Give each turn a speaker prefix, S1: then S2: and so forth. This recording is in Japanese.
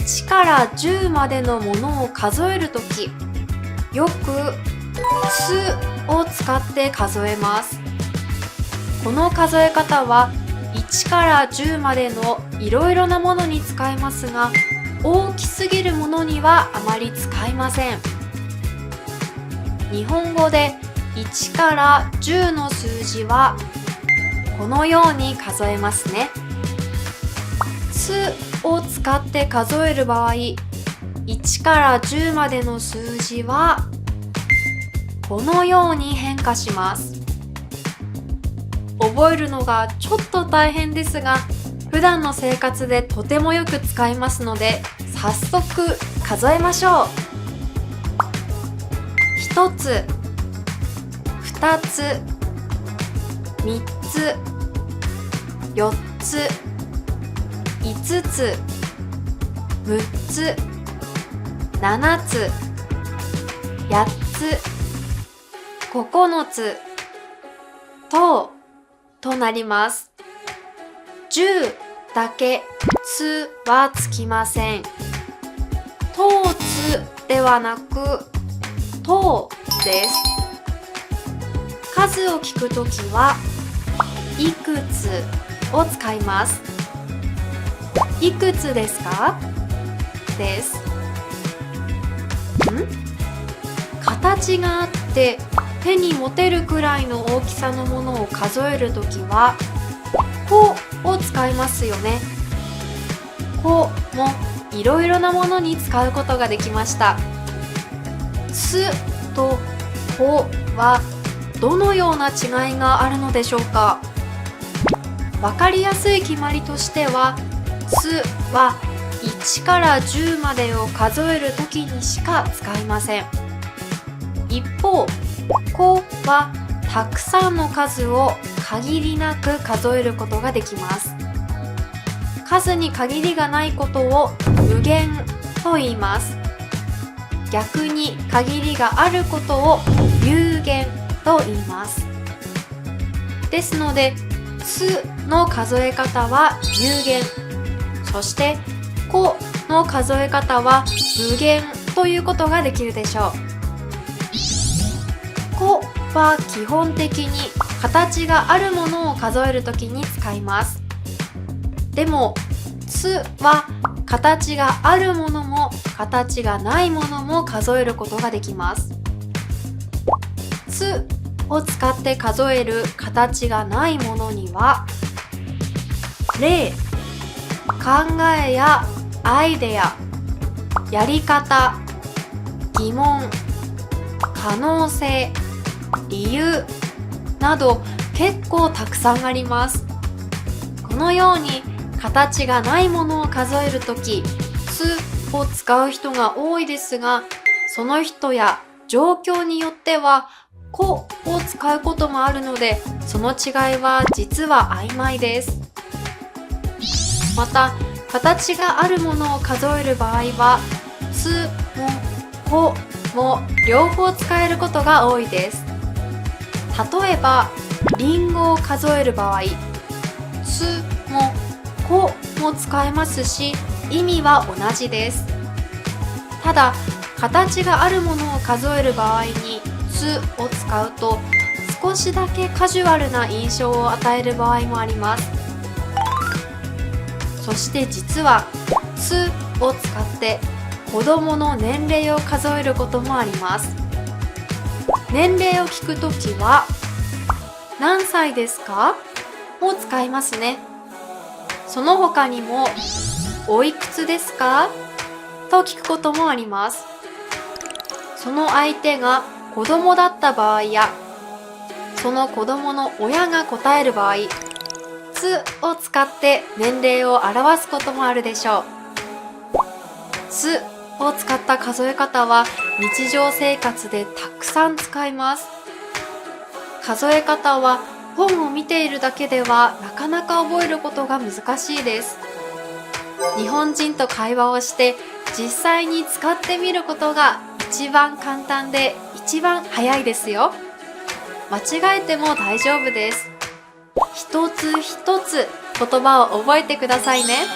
S1: 1から10までのものを数えるとき、よくつを使って数えます。この数え方は1から10までのいろいろなものに使えますが、大きすぎるものにはあまり使いません。日本語で1から10の数字はこのように数えますね。つを使って数える場合、1から10までの数字はこのように変化します。覚えるのがちょっと大変ですが、普段の生活でとてもよく使いますので、早速数えましょう。1つ、2つ、3つ、4つ、5つ、6つ、7つ、8つ、9つとなります。10だけつはつきません。とつではなくとです。数を聞くときはいくつを使います。いくつですか？です。形があって手に持てるくらいの大きさのものを数えるときは個を使いますよね。個もいろいろなものに使うことができました。つと個はどのような違いがあるのでしょうか。わかりやすい決まりとしては、つは1から10までを数えるときにしか使いません。一方、個はたくさんの数を限りなく数えることができます。数に限りがないことを無限と言います。逆に限りがあることを有限と言います。ですので、つの数え方は有限、そして個の数え方は無限ということができるでしょう。個は基本的に形があるものを数えるときに使います。でも、つは形があるものも形がないものも数えることができます。つを使って数える形がないものには、例、考えやアイデア、やり方、疑問、可能性、理由など結構たくさんあります。このように形がないものを数えるとき、つを使う人が多いですが、その人や状況によっては個を使うこともあるので、その違いは実は曖昧です。また、形があるものを数える場合は、つも個も両方使えることが多いです。例えば、りんごを数える場合、つも個も使えますし、意味は同じです。ただ、形があるものを数える場合につを使うと、少しだけカジュアルな印象を与える場合もあります。そして実は、つを使って子供の年齢を数えることもあります。年齢を聞くときは、何歳ですか？を使いますね。その他にも、おいくつですか？と聞くこともあります。その相手が子供だった場合や、その子供の親が答える場合、つを使って年齢を表すこともあるでしょう。つを使った数え方は日常生活でたくさん使います。数え方は本を見ているだけではなかなか覚えることが難しいです。日本人と会話をして実際に使ってみることが一番簡単で一番早いですよ。間違えても大丈夫です。一つ一つ言葉を覚えてくださいね。